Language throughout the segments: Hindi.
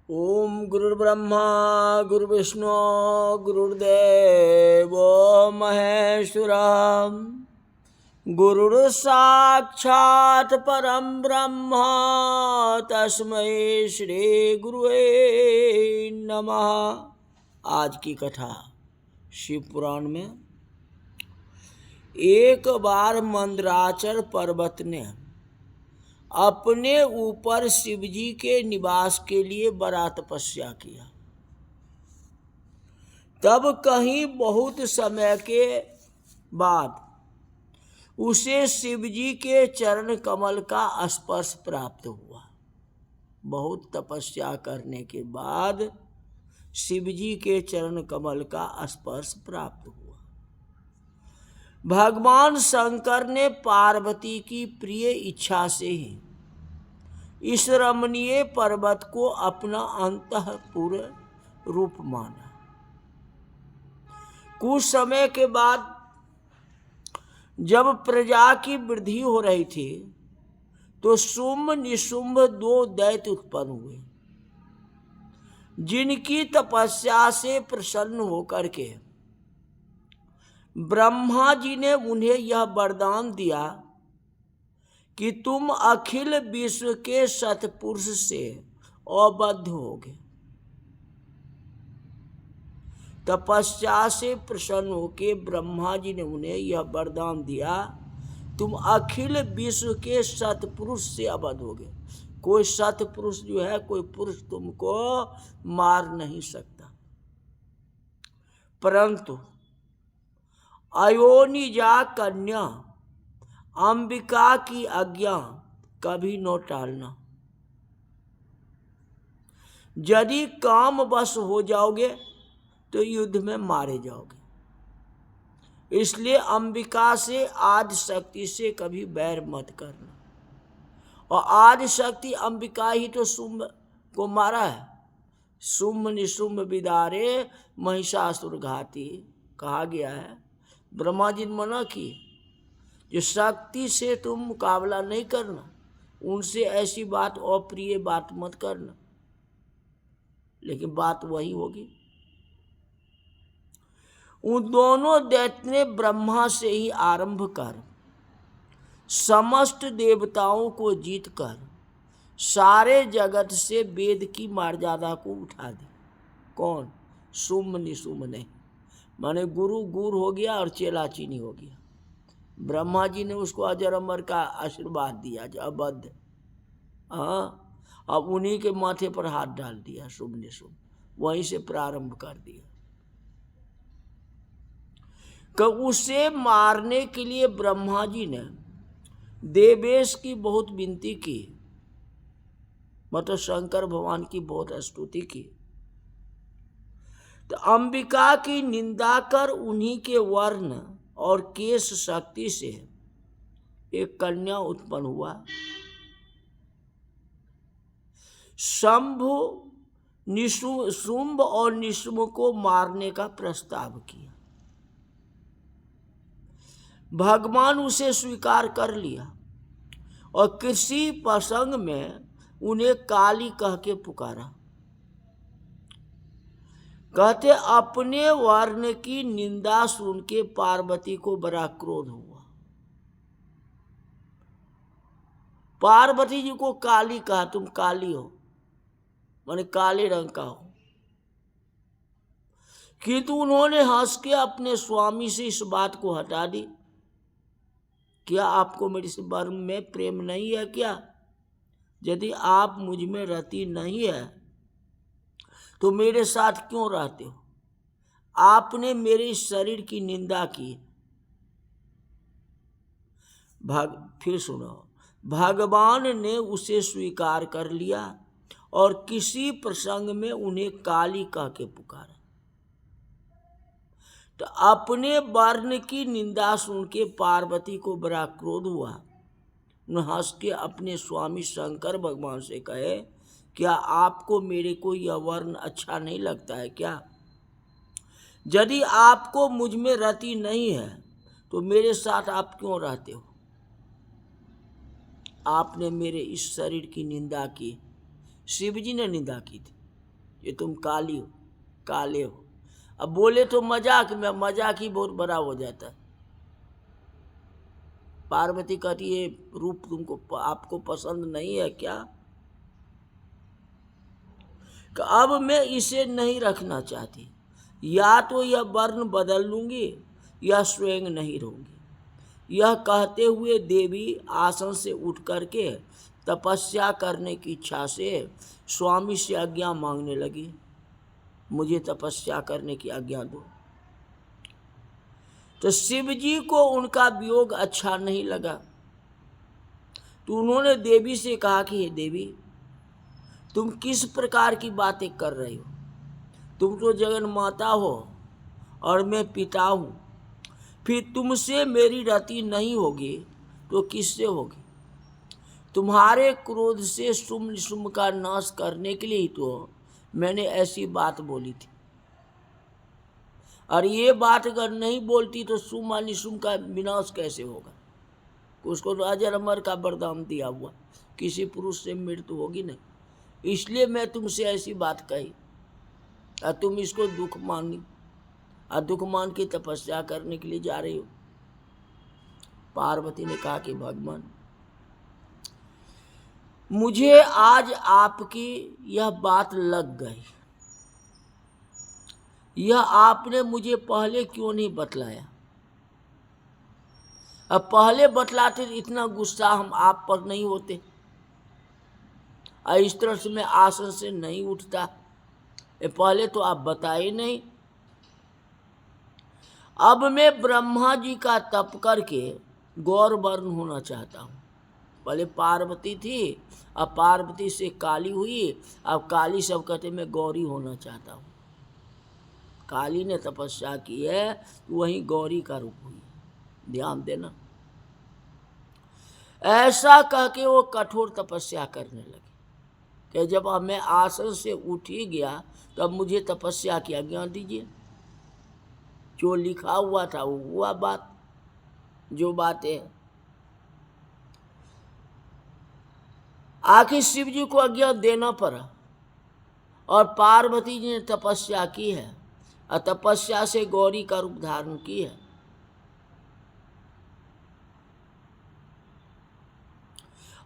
ओम गुरुर्ब्रह्मा गुरुर्विष्णु गुरुर्देव महेश्वरा गुरुर्साक्षात् परम ब्रह्म तस्मै श्री गुरुवे नमः। आज की कथा शिव पुराण में एक बार मंदराचल पर्वत ने अपने ऊपर शिवजी के निवास के लिए बड़ा तपस्या किया। तब कहीं बहुत समय के बाद उसे शिवजी के चरण कमल का स्पर्श प्राप्त हुआ। बहुत तपस्या करने के बाद शिवजी के चरण कमल का स्पर्श प्राप्त हुआ। भगवान शंकर ने पार्वती की प्रिय इच्छा से ही इस रमणीय पर्वत को अपना अंतःपुर रूप माना। कुछ समय के बाद जब प्रजा की वृद्धि हो रही थी तो शुंभ निशुंभ दो दैत्य उत्पन्न हुए, जिनकी तपस्या से प्रसन्न होकर के ब्रह्मा जी ने उन्हें यह वरदान दिया कि तुम अखिल विश्व के सतपुरुष से अबद्ध होगे। तपस्या से प्रसन्न होकर ब्रह्मा जी ने उन्हें यह वरदान दिया, तुम अखिल विश्व के सतपुरुष से अबद्ध होगे। कोई सतपुरुष जो है, कोई पुरुष तुमको मार नहीं सकता, परंतु अयोनिजा कन्या अंबिका की आज्ञा कभी न टालना। यदि काम वश हो जाओगे तो युद्ध में मारे जाओगे। इसलिए अंबिका से आदि शक्ति से कभी बैर मत करना। और आदि शक्ति अंबिका ही तो शुंभ को मारा है। शुंभ निशुंभ विदारे महिषासुर घाती कहा गया है। ब्रह्मा जी ने मना की, जो शक्ति से तुम मुकाबला नहीं करना, उनसे ऐसी बात अप्रिय बात मत करना। लेकिन बात वही होगी। उन दोनों दैत्य ने ब्रह्मा से ही आरंभ कर समस्त देवताओं को जीतकर सारे जगत से वेद की मर्यादा को उठा दी। कौन? शुंभ निशुंभ ने। माने गुरु गुरु हो गया और चेला चीनी हो गया। ब्रह्मा जी ने उसको अजर अमर का आशीर्वाद दिया जो अबद्ध। अब उन्हीं के माथे पर हाथ डाल दिया शुभ निशुभ, वहीं से प्रारंभ कर दिया। कि उसे मारने के लिए ब्रह्मा जी ने देवेश की बहुत विनती की, मतलब शंकर भगवान की बहुत स्तुति की। तो अंबिका की निंदा कर उन्हीं के वर्ण और केश शक्ति से एक कन्या उत्पन्न हुआ। शुंभ और निशुंभ को मारने का प्रस्ताव किया। भगवान उसे स्वीकार कर लिया और किसी प्रसंग में उन्हें काली कह के पुकारा। कहते अपने वर्ण की निंदा सुन के पार्वती को बड़ा क्रोध हुआ। पार्वती जी को काली कहा, तुम काली हो, माने काले रंग का हो। किंतु उन्होंने हंस के अपने स्वामी से इस बात को हटा दी। क्या आपको मेरे से वर्म में प्रेम नहीं है क्या? यदि आप मुझ में रति नहीं है तो मेरे साथ क्यों रहते हो? आपने मेरे शरीर की निंदा की। फिर सुनो, भगवान ने उसे स्वीकार कर लिया और किसी प्रसंग में उन्हें काली कह के पुकारा। तो अपने वर्ण की निंदा सुन के पार्वती को बड़ा क्रोध हुआ। उन्हें हंस के अपने स्वामी शंकर भगवान से कहे, क्या आपको मेरे को यह वर्ण अच्छा नहीं लगता है क्या? यदि आपको मुझ में रति नहीं है तो मेरे साथ आप क्यों रहते हो? आपने मेरे इस शरीर की निंदा की। शिव जी ने निंदा की थी। ये तुम काली हो, काले हो। अब बोले तो मजाक में, मजाक ही बहुत बड़ा हो जाता है। पार्वती कहती है रूप तुमको आपको पसंद नहीं है क्या? कि अब मैं इसे नहीं रखना चाहती, या तो यह वर्ण बदल लूंगी या स्वयं नहीं रहूंगी। यह कहते हुए देवी आसन से उठ करके तपस्या करने की इच्छा से स्वामी से आज्ञा मांगने लगी, मुझे तपस्या करने की आज्ञा दो। तो शिव जी को उनका वियोग अच्छा नहीं लगा, तो उन्होंने देवी से कहा कि हे देवी, तुम किस प्रकार की बातें कर रही हो? तुम तो जगन माता हो और मैं पिता हूं, फिर तुमसे मेरी रति नहीं होगी तो किससे होगी? तुम्हारे क्रोध से शुम्भ निशुम्भ का नाश करने के लिए ही तो मैंने ऐसी बात बोली थी, और ये बात अगर नहीं बोलती तो शुम्भ और निशुम्भ का विनाश कैसे होगा? उसको तो अजर अमर का वरदान दिया हुआ, किसी पुरुष से मृत्यु होगी नहीं, इसलिए मैं तुमसे ऐसी बात कही और तुम इसको दुख मानी और दुख मान की तपस्या करने के लिए जा रही हो। पार्वती ने कहा कि भगवान, मुझे आज आपकी यह बात लग गई, यह आपने मुझे पहले क्यों नहीं बतलाया? अब पहले बतलाते तो इतना गुस्सा हम आप पर नहीं होते, और इस तरह से मैं आसन से नहीं उठता। पहले तो आप बताए नहीं। अब मैं ब्रह्मा जी का तप करके गौर वर्ण होना चाहता हूँ। पहले पार्वती थी, अब पार्वती से काली हुई, अब काली सब कहते मैं गौरी होना चाहता हूँ। काली ने तपस्या की है तो वही गौरी का रूप हुई, ध्यान देना। ऐसा कह के वो कठोर तपस्या करने लगे कि जब अब मैं आसन से उठ ही गया तो अब मुझे तपस्या की आज्ञा दीजिए। जो लिखा हुआ था वो हुआ बात, जो बातें आखिर शिव जी को आज्ञा देना पड़ा, और पार्वती जी ने तपस्या की है और तपस्या से गौरी का रूप धारण की है।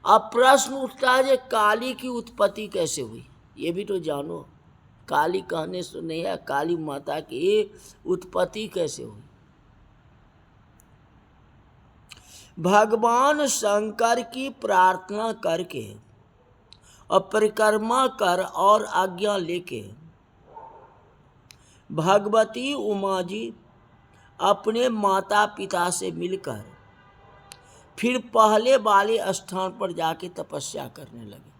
अब प्रश्न उठता है कि काली की उत्पत्ति कैसे हुई, ये भी तो जानो। काली कहने से नहीं है, काली माता की उत्पत्ति कैसे हुई? भगवान शंकर की प्रार्थना करके और परिक्रमा कर और आज्ञा लेके भगवती उमा जी अपने माता पिता से मिलकर फिर पहले वाले स्थान पर जाके तपस्या करने लगे,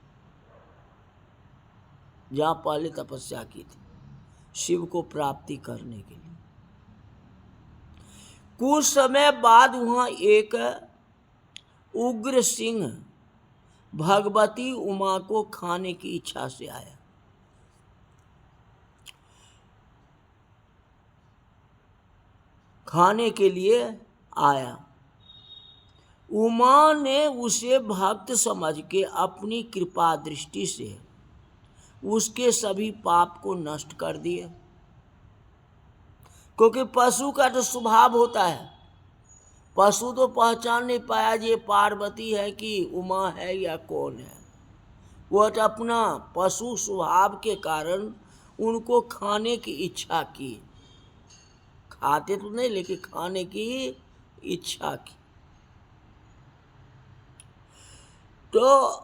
जहां पहले तपस्या की थी शिव को प्राप्ति करने के लिए। कुछ समय बाद वहां एक उग्र सिंह भगवती उमा को खाने की इच्छा से आया। खाने के लिए आया। उमा ने उसे भक्त समझ के अपनी कृपा दृष्टि से उसके सभी पाप को नष्ट कर दिए, क्योंकि पशु का तो स्वभाव होता है, पशु तो पहचान नहीं पाया ये पार्वती है कि उमा है या कौन है। वह तो अपना पशु स्वभाव के कारण उनको खाने की इच्छा की, खाते तो नहीं लेकिन खाने की इच्छा की। तो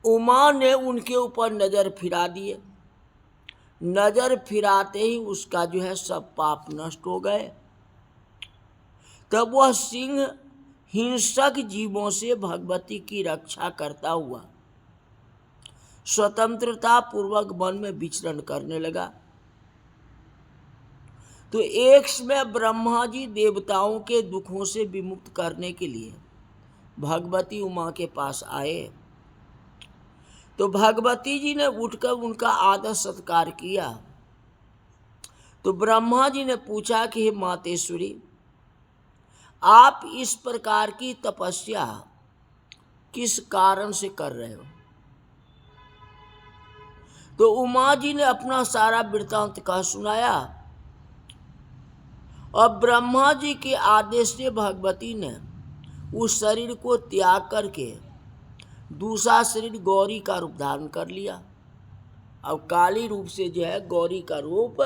उमा ने उनके ऊपर नजर फिरा दिए। नजर फिराते ही उसका जो है सब पाप नष्ट हो गए। तब वह सिंह हिंसक जीवों से भगवती की रक्षा करता हुआ स्वतंत्रता पूर्वक वन में विचरण करने लगा। तो एक समय ब्रह्मा जी देवताओं के दुखों से विमुक्त करने के लिए भगवती उमा के पास आए। तो भगवती जी ने उठकर उनका आदर सत्कार किया। तो ब्रह्मा जी ने पूछा कि हे मातेश्वरी, आप इस प्रकार की तपस्या किस कारण से कर रहे हो? तो उमा जी ने अपना सारा वृत्तांत कह सुनाया। और ब्रह्मा जी के आदेश से भगवती ने उस शरीर को त्याग करके दूसरा शरीर गौरी का रूप धारण कर लिया। अब काली रूप से जो है गौरी का रूप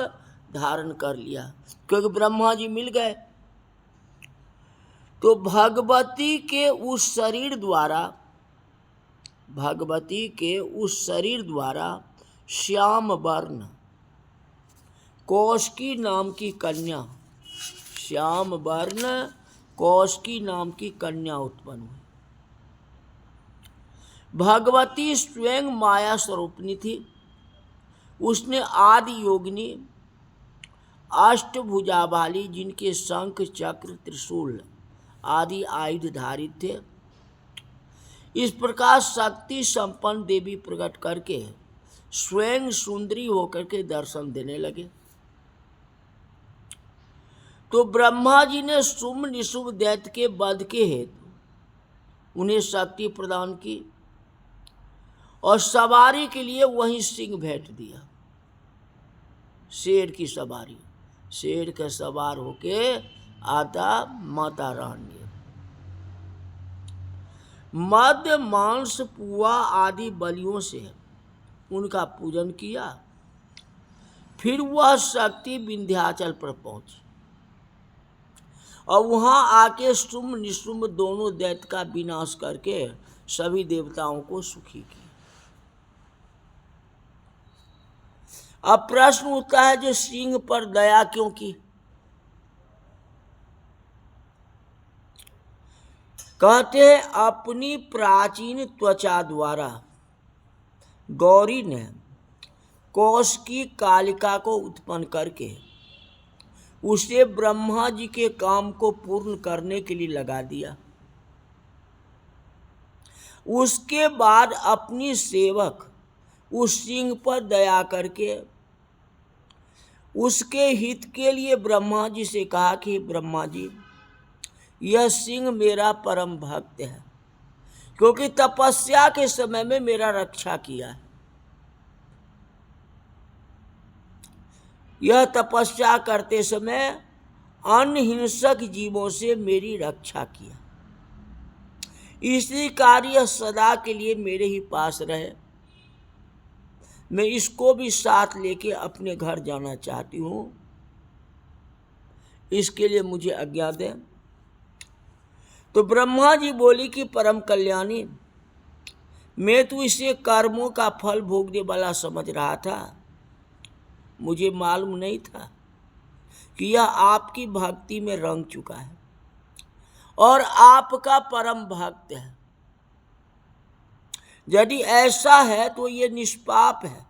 धारण कर लिया, क्योंकि ब्रह्मा जी मिल गए। तो भगवती के उस शरीर द्वारा श्याम वर्ण कौशिकी नाम की कन्या उत्पन्न हुई। भगवती स्वयं माया स्वरूपिणी थी। उसने आदि योगिनी अष्टभुजा वाली, जिनके शंख चक्र त्रिशूल आदि आयुध धारित थे, इस प्रकार शक्ति संपन्न देवी प्रकट करके स्वयं सुंदरी होकर के दर्शन देने लगे। तो ब्रह्मा जी ने शुंभ निशुंभ दैत्य के वध के हेतु उन्हें शक्ति प्रदान की और सवारी के लिए वहीं सिंह भेंट दिया। शेर की सवारी, शेर के सवार होके आता माता रानी। मद्य मांस पुआ आदि बलियों से उनका पूजन किया। फिर वह शक्ति विंध्याचल पर पहुंची और वहां आके शुंभ निशुंभ दोनों दैत्य का विनाश करके सभी देवताओं को सुखी किया। अब प्रश्न उठता है, जो सिंह पर दया क्यों की? कहते हैं, अपनी प्राचीन त्वचा द्वारा गौरी ने कौशिकी कालिका को उत्पन्न करके उसे ब्रह्मा जी के काम को पूर्ण करने के लिए लगा दिया। उसके बाद अपनी सेवक उस सिंह पर दया करके उसके हित के लिए ब्रह्मा जी से कहा कि ब्रह्मा जी, यह सिंह मेरा परम भक्त है, क्योंकि तपस्या के समय में मेरा रक्षा किया है। यह तपस्या करते समय अन्य हिंसक जीवों से मेरी रक्षा किया, इसी कार्य सदा के लिए मेरे ही पास रहे। मैं इसको भी साथ लेके अपने घर जाना चाहती हूँ, इसके लिए मुझे आज्ञा दें। तो ब्रह्मा जी बोली कि परम कल्याणी, मैं तो इसे कर्मों का फल भोगने वाला समझ रहा था, मुझे मालूम नहीं था कि यह आपकी भक्ति में रंग चुका है और आपका परम भक्त है। यदि ऐसा है तो ये निष्पाप है,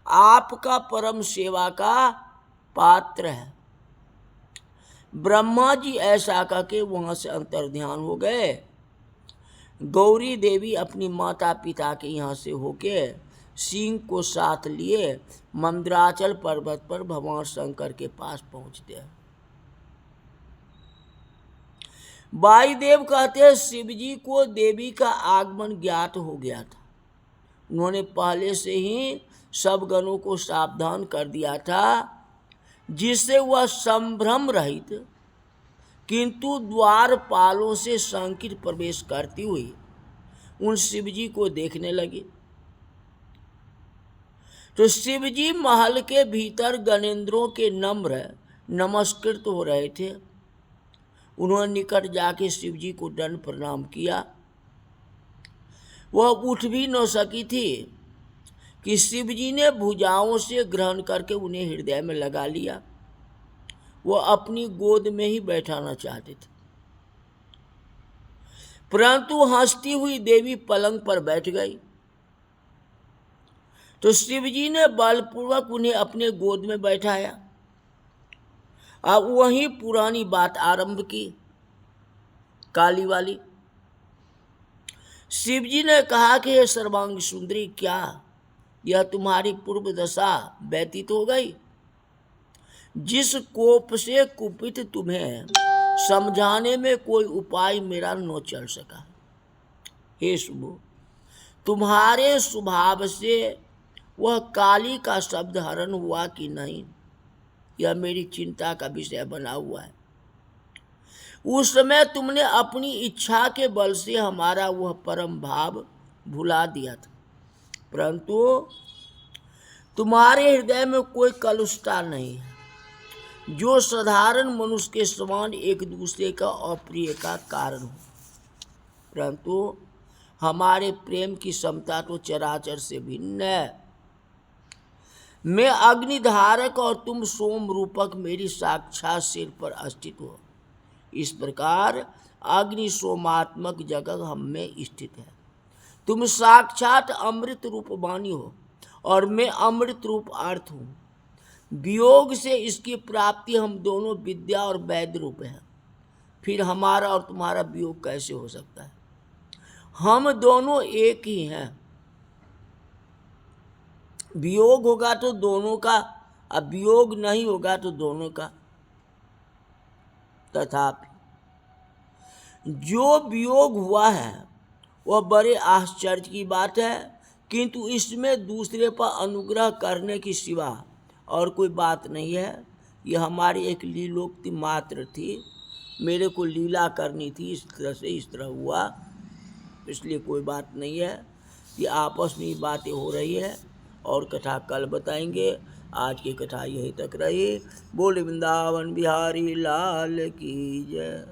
आपका परम सेवा का पात्र है। ब्रह्मा जी ऐसा करके वहां से अंतर्ध्यान हो गए। गौरी देवी अपनी माता पिता के यहाँ से होके सिंह को साथ लिए मंदराचल पर्वत पर भगवान शंकर के पास पहुंचते हैं। वायुदेव कहते हैं, शिव जी को देवी का आगमन ज्ञात हो गया था। उन्होंने पहले से ही सब गणों को सावधान कर दिया था, जिससे वह संभ्रम रहित किंतु द्वारपालों से शंकित प्रवेश करती हुई उन शिवजी को देखने लगी। तो शिवजी महल के भीतर गणेंद्रों के नम्र नमस्कृत हो रहे थे। उन्होंने निकट जाके शिवजी को दंड प्रणाम किया। वह उठ भी न सकी थी कि शिवजी ने भुजाओं से ग्रहण करके उन्हें हृदय में लगा लिया। वह अपनी गोद में ही बैठाना चाहते थे, परंतु हंसती हुई देवी पलंग पर बैठ गई। तो शिवजी ने बलपूर्वक उन्हें अपने गोद में बैठाया। अब वही पुरानी बात आरंभ की, काली वाली। शिवजी ने कहा कि हे सर्वांग सुंदरी, क्या यह तुम्हारी पूर्व दशा व्यतीत हो गई? जिस कोप से कुपित तुम्हें समझाने में कोई उपाय मेरा न चल सका। हे शुभो, तुम्हारे स्वभाव से वह काली का शब्द हरण हुआ कि नहीं, यह मेरी चिंता का विषय बना हुआ है। उस समय तुमने अपनी इच्छा के बल से हमारा वह परम भाव भुला दिया था, परंतु तुम्हारे हृदय में कोई कलुषता नहीं है, जो साधारण मनुष्य के समान एक दूसरे का अप्रिय का कारण हो। परंतु हमारे प्रेम की क्षमता तो चराचर से भिन्न है। मैं अग्निधारक और तुम सोम रूपक मेरी साक्षात सिर पर स्थित हो। इस प्रकार अग्नि सोमात्मक जगत हम में स्थित है। तुम साक्षात अमृत रूप वाणी हो और मैं अमृत रूप अर्थ हूँ। वियोग से इसकी प्राप्ति हम दोनों विद्या और वैद्य रूप हैं। फिर हमारा और तुम्हारा वियोग कैसे हो सकता है? हम दोनों एक ही हैं। वियोग होगा तो दोनों का, अब वियोग नहीं होगा तो दोनों का। तथापि जो वियोग हुआ है वह बड़े आश्चर्य की बात है, किंतु इसमें दूसरे पर अनुग्रह करने की सिवा और कोई बात नहीं है। यह हमारी एक लीलोक्ति मात्र थी। मेरे को लीला करनी थी, इस तरह से इस तरह हुआ, इसलिए कोई बात नहीं है। ये आपस में बातें हो रही है और कथा कल बताएंगे। आज की कथा यहीं तक रही। बोले वृंदावन बिहारी लाल की जय।